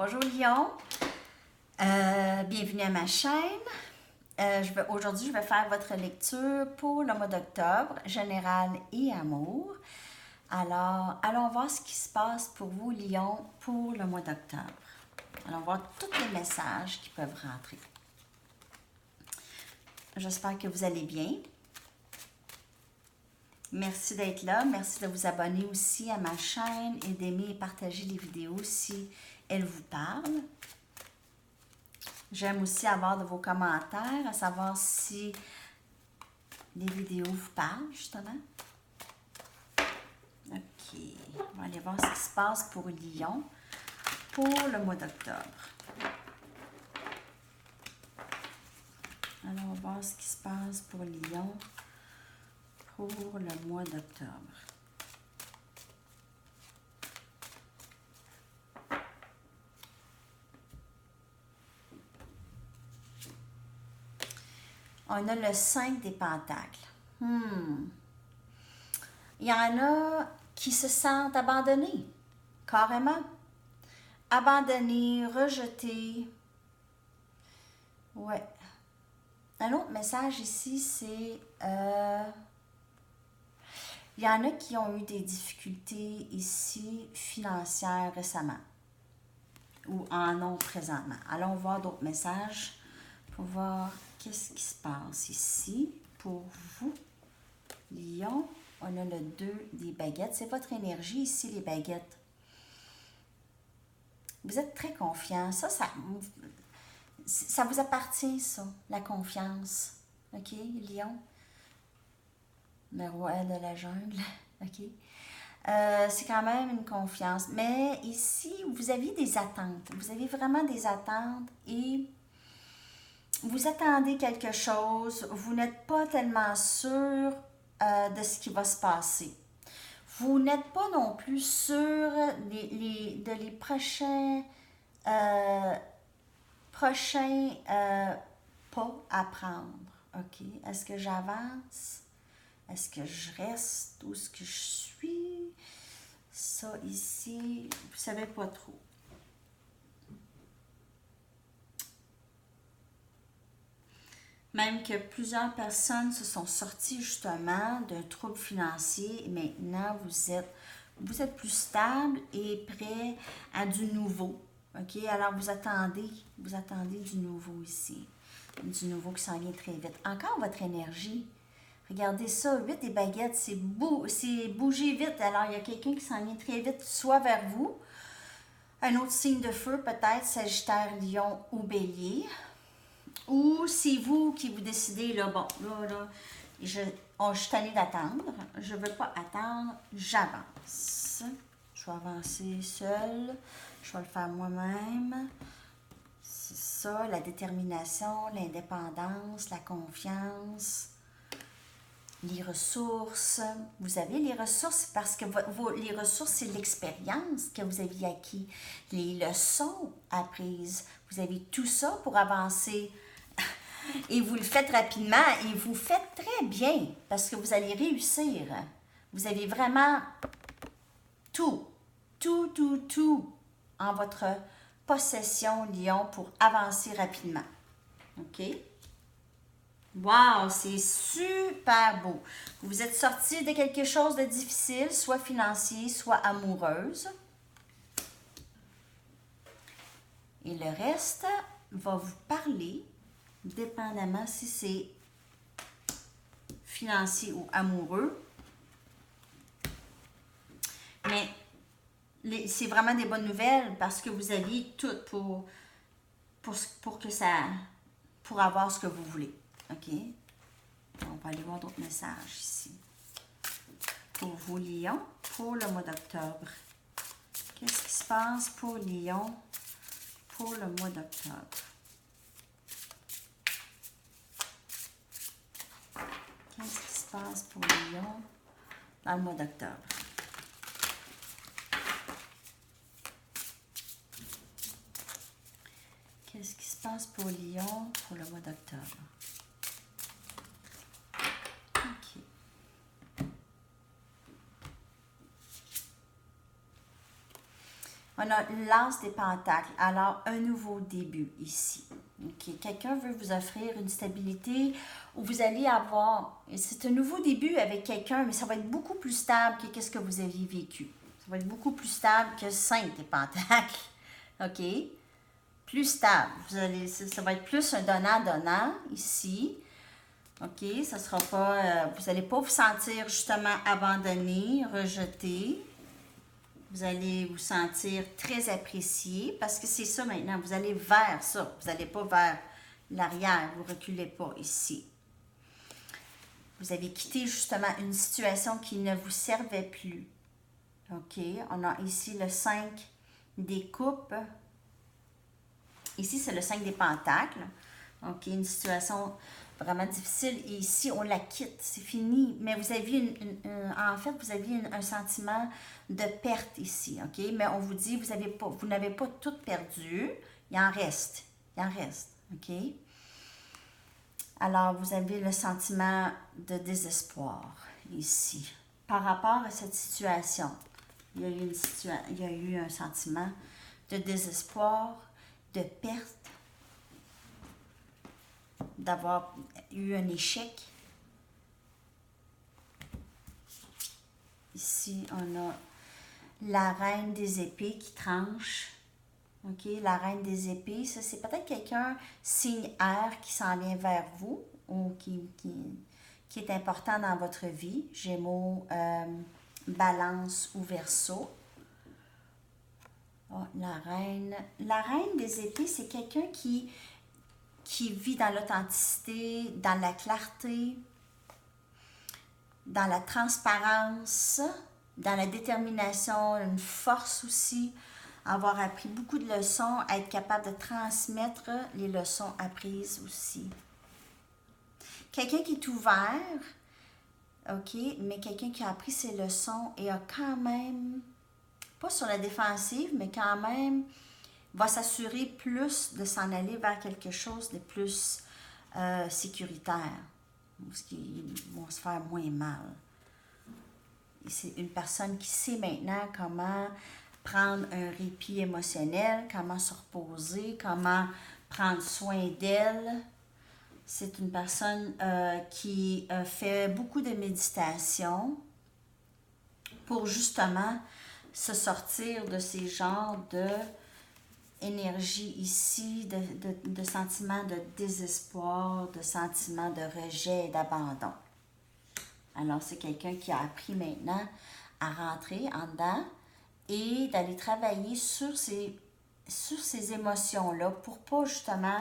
Bonjour Lion, bienvenue à ma chaîne. Aujourd'hui, je vais faire votre lecture pour le mois d'octobre, général et amour. Alors, allons voir ce qui se passe pour vous, Lion, pour le mois d'octobre. Allons voir tous les messages qui peuvent rentrer. J'espère que vous allez bien. Merci d'être là. Merci de vous abonner aussi à ma chaîne et d'aimer et partager les vidéos si elles vous parlent. J'aime aussi avoir de vos commentaires, à savoir si les vidéos vous parlent, justement. OK. On va aller voir ce qui se passe pour Lion pour le mois d'octobre. Alors, on va voir ce qui se passe pour Lion pour le mois d'octobre. On a le 5 des pentacles. Il y en a qui se sentent abandonnés, carrément. Abandonnés, rejetés. Ouais. Un autre message ici, c'est... il y en a qui ont eu des difficultés ici financières récemment ou en ont présentement. Allons voir d'autres messages pour voir qu'est-ce qui se passe ici pour vous, Lion. On a le 2 des baguettes. C'est votre énergie ici, les baguettes. Vous êtes très confiant. Ça vous appartient, ça, la confiance. OK, Lion? Le roi de la jungle. OK? C'est quand même une confiance. Mais ici, vous avez des attentes. Vous avez vraiment des attentes et vous attendez quelque chose. Vous n'êtes pas tellement sûr de ce qui va se passer. Vous n'êtes pas non plus sûr de les prochains pas à prendre. OK? Est-ce que j'avance? Est-ce que je reste? Où est-ce que je suis? Ça ici, vous ne savez pas trop. Même que plusieurs personnes se sont sorties justement d'un trouble financier et maintenant vous êtes plus stable et prêt à du nouveau. OK? Alors vous attendez du nouveau ici. Du nouveau qui s'en vient très vite. Encore votre énergie. Regardez ça, 8 des baguettes, c'est bouger vite. Alors il y a quelqu'un qui s'en vient très vite, soit vers vous. Un autre signe de feu, peut-être Sagittaire, Lion ou Bélier. Ou c'est vous qui vous décidez, là, bon, là, je suis tannée d'attendre. Je ne veux pas attendre, j'avance. Je vais avancer seule. Je vais le faire moi-même. C'est ça, la détermination, l'indépendance, la confiance, les ressources. Vous avez les ressources parce que les ressources, c'est l'expérience que vous aviez acquis, les leçons apprises. Vous avez tout ça pour avancer. Et vous le faites rapidement et vous faites très bien parce que vous allez réussir. Vous avez vraiment tout en votre possession, Lion, pour avancer rapidement. OK? Wow, c'est super beau. Vous êtes sorti de quelque chose de difficile, soit financier, soit amoureuse. Et le reste va vous parler, dépendamment si c'est financier ou amoureux. Mais c'est vraiment des bonnes nouvelles parce que vous aviez tout pour avoir ce que vous voulez. OK? On va aller voir d'autres messages ici. Pour vous, Lion, pour le mois d'octobre. Qu'est-ce qui se passe pour Lion pour le mois d'octobre? Qu'est-ce qui se passe pour Lion dans le mois d'octobre? Qu'est-ce qui se passe pour Lion pour le mois d'octobre? OK. On a l'as des pentacles. Alors, un nouveau début ici. OK. Quelqu'un veut vous offrir une stabilité où vous allez avoir... C'est un nouveau début avec quelqu'un, mais ça va être beaucoup plus stable que ce que vous aviez vécu. Ça va être beaucoup plus stable que 5 des pentacles. OK? Plus stable. Ça va être plus un donnant-donnant ici. OK? Ça sera pas... vous n'allez pas vous sentir justement abandonné, rejeté. Vous allez vous sentir très apprécié parce que c'est ça maintenant. Vous allez vers ça. Vous n'allez pas vers l'arrière. Vous ne reculez pas ici. Vous avez quitté justement une situation qui ne vous servait plus. OK? On a ici le 5 des coupes. Ici, c'est le 5 des pentacles. OK? Une situation vraiment difficile. Et ici, on la quitte. C'est fini. Mais vous aviez en fait, vous aviez un sentiment de perte ici. OK? Mais on vous dit, vous n'avez pas tout perdu. Il en reste. Il en reste. OK? Alors, vous avez le sentiment de désespoir ici. Par rapport à cette situation, il y a eu un sentiment de désespoir, de perte, d'avoir eu un échec. Ici, on a la reine des épées qui tranche. OK, la reine des épées, ça c'est peut-être quelqu'un, signe air, qui s'en vient vers vous ou qui est important dans votre vie. Gémeaux, Balance ou Verseau. Oh, la reine. La reine des épées, c'est quelqu'un qui vit dans l'authenticité, dans la clarté, dans la transparence, dans la détermination, une force aussi, avoir appris beaucoup de leçons, être capable de transmettre les leçons apprises aussi. Quelqu'un qui est ouvert, OK, mais quelqu'un qui a appris ses leçons et a quand même, pas sur la défensive, mais quand même, va s'assurer plus de s'en aller vers quelque chose de plus sécuritaire, parce qu'ils vont se faire moins mal. C'est une personne qui sait maintenant comment prendre un répit émotionnel, comment se reposer, comment prendre soin d'elle. C'est une personne qui fait beaucoup de méditation pour justement se sortir de ces genres de énergie ici, de sentiments de désespoir, de sentiments de rejet et d'abandon. Alors, c'est quelqu'un qui a appris maintenant à rentrer en dedans et d'aller travailler sur ces émotions-là pour pas justement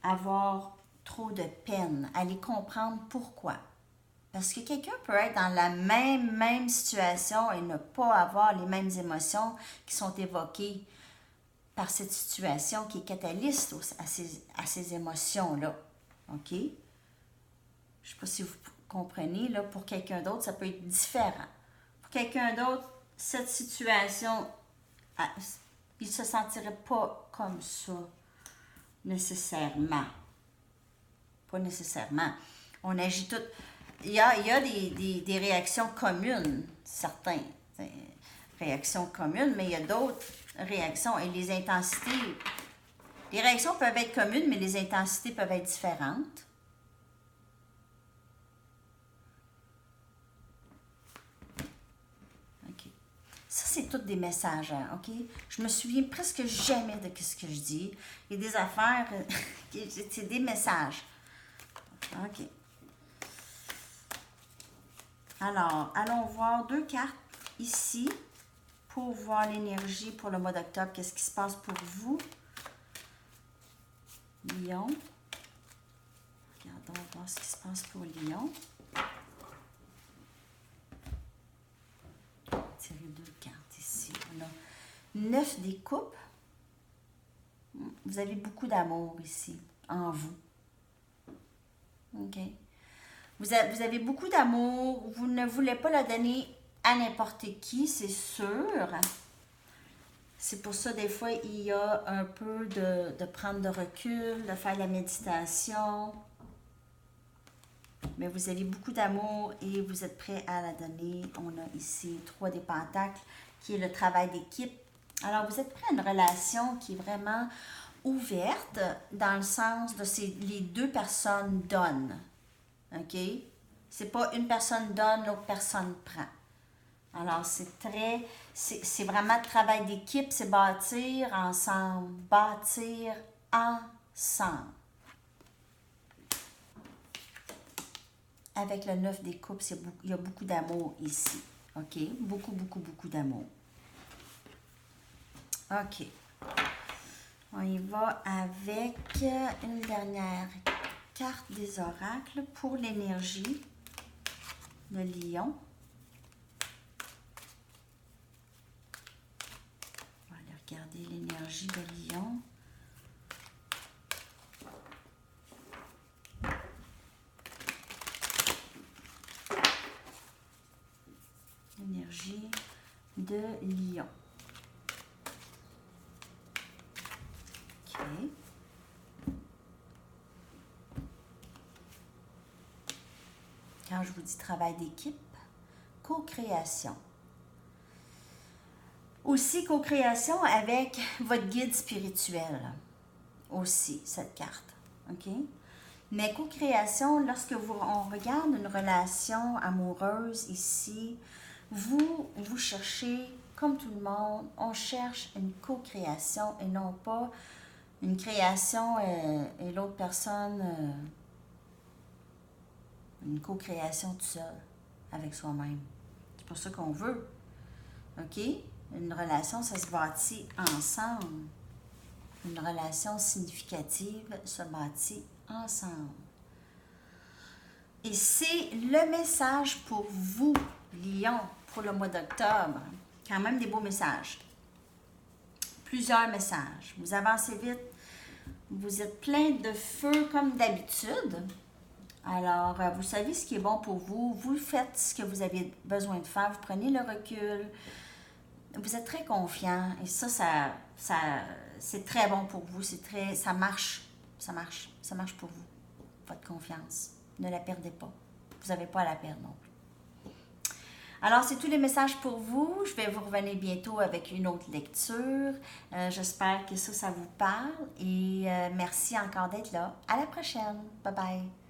avoir trop de peine, aller comprendre pourquoi. Parce que quelqu'un peut être dans la même situation et ne pas avoir les mêmes émotions qui sont évoquées par cette situation qui est catalyste à ces émotions-là. OK? Je ne sais pas si vous comprenez, là, pour quelqu'un d'autre, ça peut être différent. Pour quelqu'un d'autre, cette situation, il ne se sentirait pas comme ça, nécessairement. Pas nécessairement. On agit tout. Il y a des réactions communes, certaines réactions communes, mais il y a d'autres réactions et les intensités. Les réactions peuvent être communes, mais les intensités peuvent être différentes. OK. Ça, c'est tous des messages, OK? Je me souviens presque jamais de ce que je dis. Il y a des affaires, c'est des messages. OK. Alors, allons voir 2 cartes ici pour voir l'énergie pour le mois d'octobre. Qu'est-ce qui se passe pour vous? Lion. Regardons voir ce qui se passe pour Lion. On va tirer 2 cartes ici. On a 9 des coupes. Vous avez beaucoup d'amour ici, en vous. OK. Vous avez beaucoup d'amour. Vous ne voulez pas le donner à n'importe qui, c'est sûr. C'est pour ça, des fois, il y a un peu de prendre de recul, de faire la méditation. Mais vous avez beaucoup d'amour et vous êtes prêt à la donner. On a ici 3 des pentacles qui est le travail d'équipe. Alors, vous êtes prêt à une relation qui est vraiment ouverte dans le sens de les deux personnes donnent. OK? C'est pas une personne donne, l'autre personne prend. Alors, c'est vraiment le travail d'équipe, c'est bâtir ensemble. Bâtir ensemble. Avec le 9 des coupes, il y a beaucoup d'amour ici. OK? Beaucoup, beaucoup, beaucoup d'amour. OK. On y va avec une dernière carte des oracles pour l'énergie de Lion. On va aller regarder l'énergie de Lion. L'énergie de Lion. OK. Quand je vous dis travail d'équipe, co-création. Aussi, co-création avec votre guide spirituel. Aussi, cette carte. OK? Mais co-création, lorsque on regarde une relation amoureuse ici, vous cherchez, comme tout le monde, on cherche une co-création et non pas une création et l'autre personne, une co-création tout seul, avec soi-même. C'est pour ça qu'on veut. OK? Une relation, ça se bâtit ensemble. Une relation significative se bâtit ensemble. Et c'est le message pour vous, Lion, pour le mois d'octobre. Quand même des beaux messages. Plusieurs messages. Vous avancez vite. Vous êtes plein de feu comme d'habitude. Alors, vous savez ce qui est bon pour vous. Vous faites ce que vous avez besoin de faire. Vous prenez le recul. Vous êtes très confiant. Et ça c'est très bon pour vous. Ça marche. Ça marche. Ça marche pour vous. Votre confiance. Ne la perdez pas. Vous n'avez pas à la perdre non plus. Alors, c'est tous les messages pour vous. Je vais vous revenir bientôt avec une autre lecture. J'espère que ça vous parle. Et merci encore d'être là. À la prochaine. Bye bye.